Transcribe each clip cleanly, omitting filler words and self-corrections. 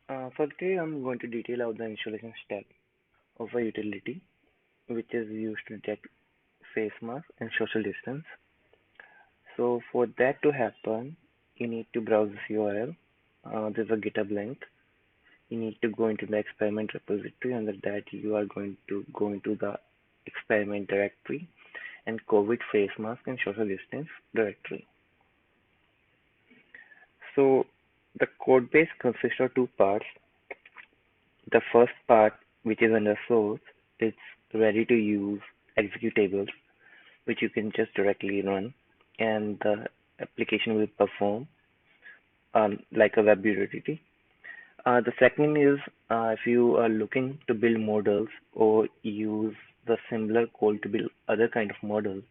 For today, I'm going to detail out the installation step of a utility which is used to detect face mask and social distance. So for that to happen, you need to browse this URL. There's a GitHub link. You need to go into the experiment repository. Under that, you are going to go into the experiment directory and COVID face mask and social distance directory. So the code base consists of two parts. The first part, which is under source, it's ready to use executables, which you can just directly run, and the application will perform like a web utility. The second is if you are looking to build models or use the similar code to build other kind of models,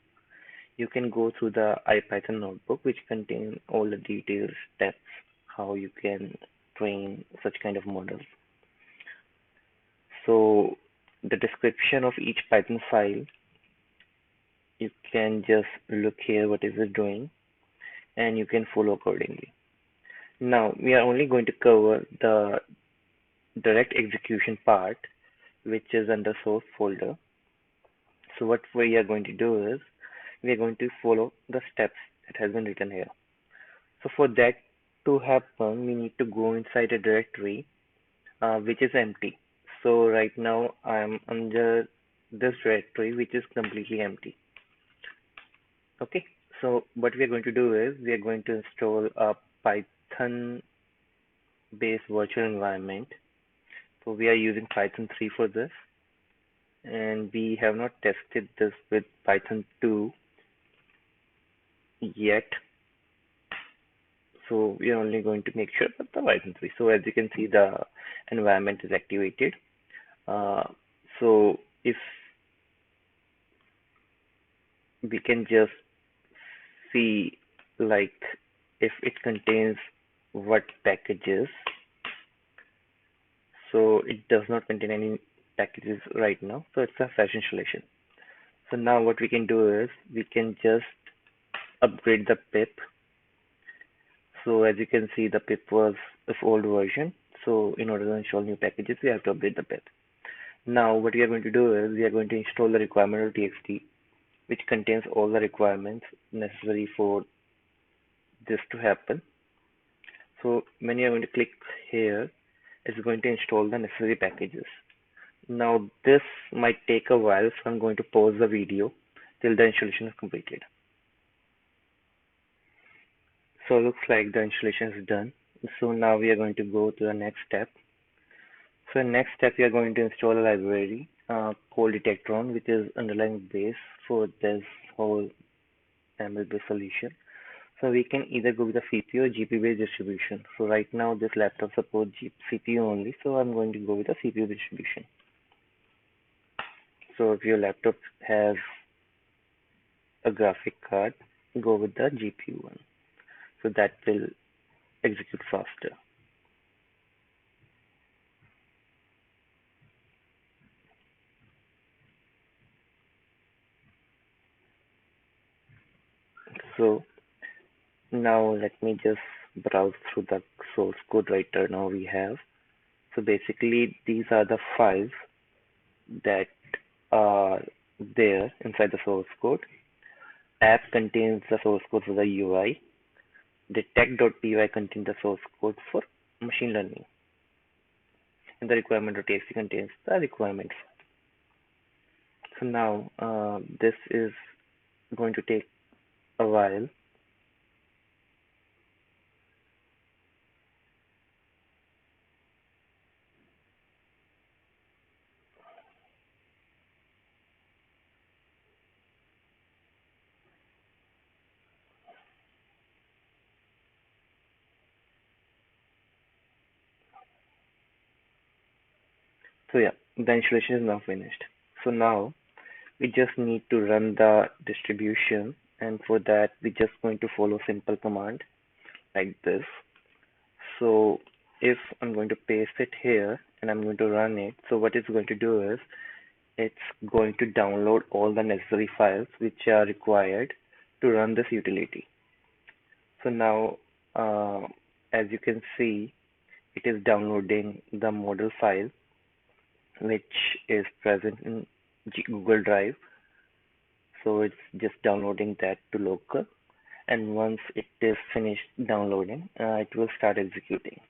you can go through the IPython notebook, which contains all the detailed steps how you can train such kind of models. So the description of each Python file, you can just look here what is it doing and you can follow accordingly. Now we are only going to cover the direct execution part, which is under source folder. So what we are going to do is we are going to follow the steps that has been written here. So for that to happen, we need to go inside a directory which is empty. So right now I'm under this directory which is completely empty. Okay, so what we are going to do is we are going to install a Python based virtual environment. So we are using Python 3 for this, and we have not tested this with Python 2 yet. So we are only going to make sure that the Python 3. So as you can see, the environment is activated. Uh, so if we can just see like if it contains what packages. So it does not contain any packages right now. So it's a fresh installation. So now what we can do is we can just upgrade the pip. So as you can see, the pip was of old version. So in order to install new packages, we have to upgrade the pip. Now what we are going to do is we are going to install the requirement.txt, which contains all the requirements necessary for this to happen. So when you are going to click here, it's going to install the necessary packages. Now this might take a while, so I'm going to pause the video till the installation is completed. So it looks like the installation is done. So now we are going to go to the next step. So next step, we are going to install a library called Detectron, which is underlying base for this whole ML-based solution. So we can either go with a CPU or GPU-based distribution. So right now this laptop supports CPU only, so I'm going to go with a CPU distribution. So if your laptop has a graphic card, go with the GPU one. So that will execute faster. So now let me just browse through the source code writer now we have. So basically these are the files that are there inside the source code. App contains the source code for the UI. Detect.py contains the source code for machine learning. And the requirement.txt contains the requirements. So now this is going to take a while. So yeah, the installation is now finished. So now we just need to run the distribution, and for that we're just going to follow simple command like this. So if I'm going to paste it here and I'm going to run it, so what it's going to do is it's going to download all the necessary files which are required to run this utility. So now as you can see, it is downloading the model file which is present in Google Drive. So it's just downloading that to local, and once it is finished downloading, it will start executing.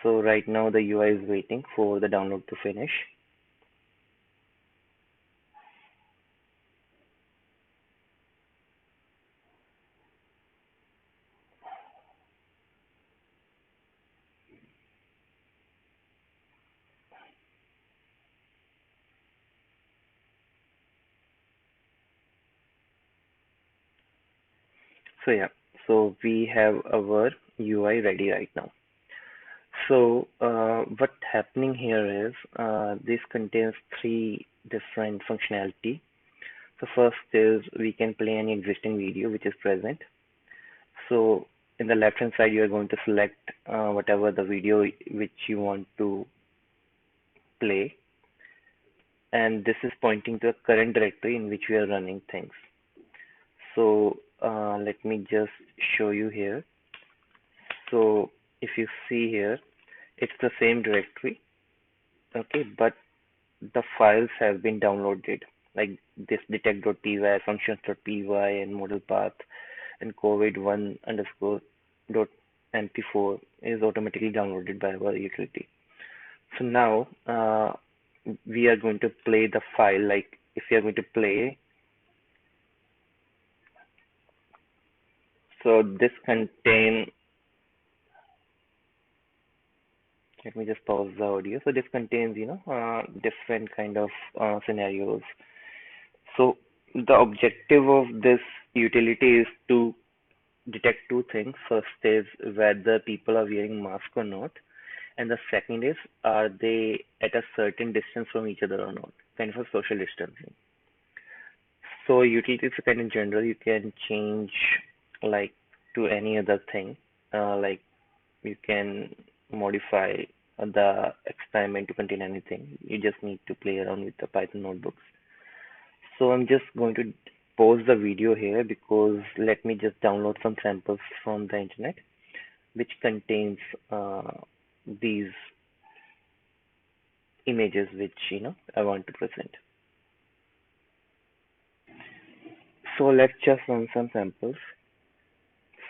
So right now the UI is waiting for the download to finish. So yeah, so we have our UI ready right now. So what's happening here is this contains three different functionality. So first is we can play any existing video which is present. So in the left hand side, you are going to select whatever the video which you want to play, and this is pointing to a current directory in which we are running things. So let me just show you here. So if you see here, it's the same directory, okay, but the files have been downloaded, like this detect.py, functions.py, and model path, and covid1 underscore dot mp4 is automatically downloaded by our utility. So now we are going to play the file, like if we are going to play, so this contain, let me just pause the audio. So this contains, different kind of scenarios. So the objective of this utility is to detect two things. First is whether people are wearing mask or not, and the second is are they at a certain distance from each other or not, kind of a social distancing. So utilities kind in general you can change like to any other thing. Like you can modify the experiment to contain anything. You just need to play around with the Python notebooks. So I'm just going to pause the video here because let me just download some samples from the internet which contains these images which I want to present. So let's just run some samples.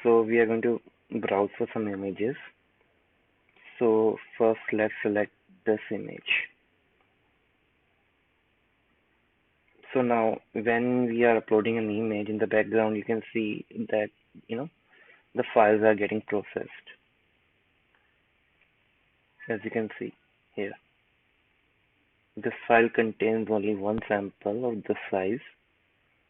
So we are going to browse for some images. So first let's select this image. So now when we are uploading an image in the background, you can see that the files are getting processed, as you can see here. This file contains only one sample of the size,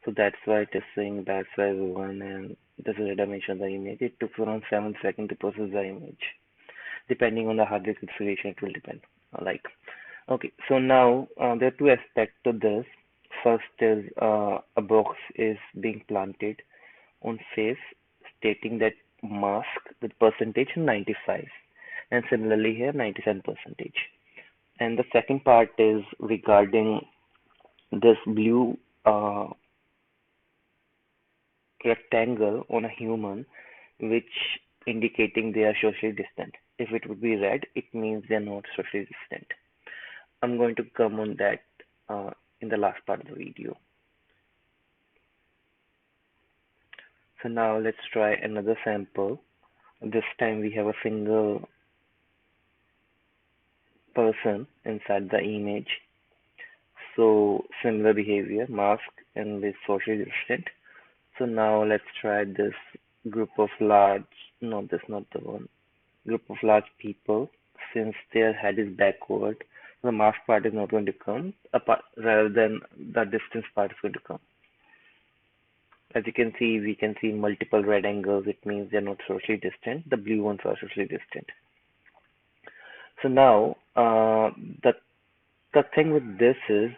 so that's why it is saying batch size 1, and this is the dimension of the image. It took around 7 seconds to process the image. Depending on the hard disk configuration, it will depend. Like, okay, so now there are two aspects to this. First is a box is being planted on face stating that mask with percentage 95, and similarly here 97 percentage. And the second part is regarding this blue rectangle on a human, which indicating they are socially distant. If it would be red, it means they are not socially distant. I'm going to come on that in the last part of the video. So now let's try another sample. This time we have a single person inside the image. So similar behavior, mask and with socially distant. So now let's try this group of large, no, that's not the one. Group of large people. Since their head is backward, the mask part is not going to come, apart, rather than the distance part is going to come. As you can see, we can see multiple red angles. It means they're not socially distant. The blue ones are socially distant. So now, the thing with this is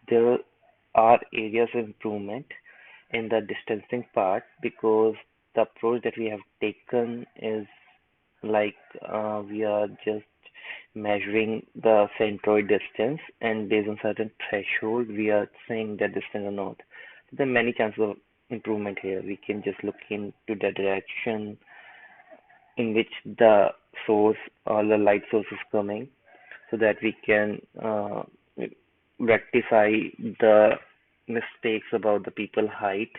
there are areas of improvement in the distancing part, because the approach that we have taken is like we are just measuring the centroid distance, and based on certain threshold we are saying that distance or not. There are many chances of improvement here. We can just look into the direction in which the source or the light source is coming, so that we can rectify the mistakes about the people height,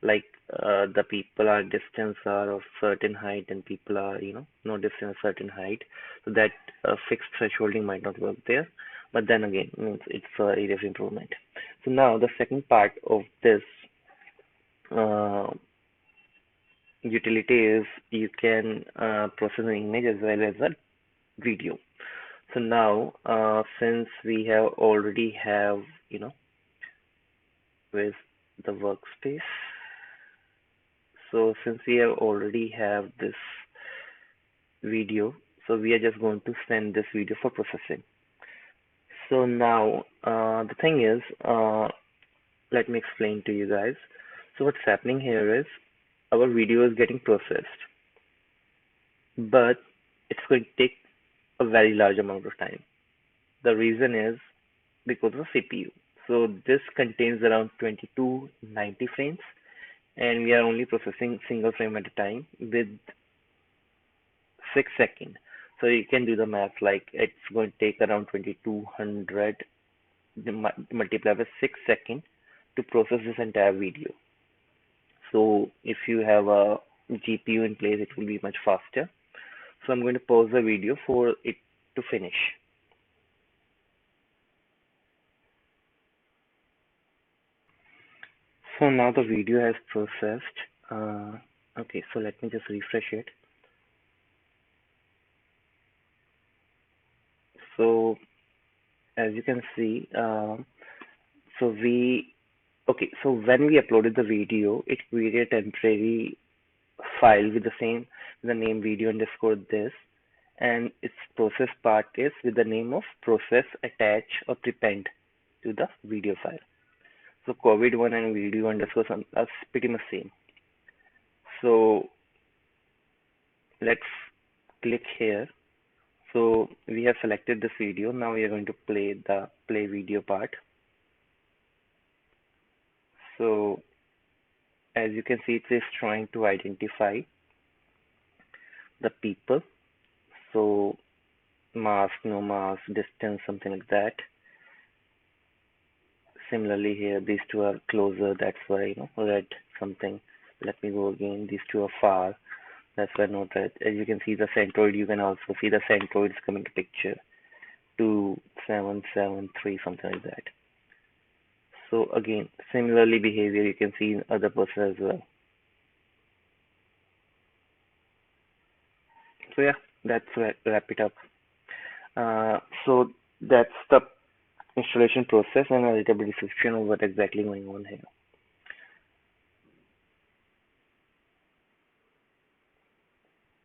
like the people are distance are of certain height and people are no distance certain height, so that fixed thresholding might not work there, but then again means it's area of improvement. So now the second part of this uh, utility is you can process an image as well as a video. So now, since we have already have, with the workspace, so since we have already have this video, so we are just going to send this video for processing. So now, the thing is, let me explain to you guys. So what's happening here is our video is getting processed, but it's going to take a very large amount of time. The reason is because of CPU. So this contains around 2290 frames, and we are only processing single frame at a time with 6 seconds. So you can do the math, like it's going to take around 2200 multiplied by 6 seconds to process this entire video. So if you have a GPU in place, it will be much faster. So I'm going to pause the video for it to finish. So now the video has processed. Okay, so let me just refresh it. So as you can see, so we okay. So when we uploaded the video, it created a temporary file with the name video underscore this, and its process part is with the name of process attach or prepend to the video file. So COVID1 and video underscore are pretty much same. So let's click here. So we have selected this video. Now we are going to play the play video part. So as you can see, it is trying to identify the people. So mask, no mask, distance, something like that. Similarly here, these two are closer. That's why, red something. Let me go again. These two are far. That's why not red. As you can see the centroid, you can also see the centroids coming to picture. 2773, something like that. So again, similarly behavior you can see in other person as well. So yeah, that's wrap it up. So that's the installation process and a little bit description of what exactly going on here.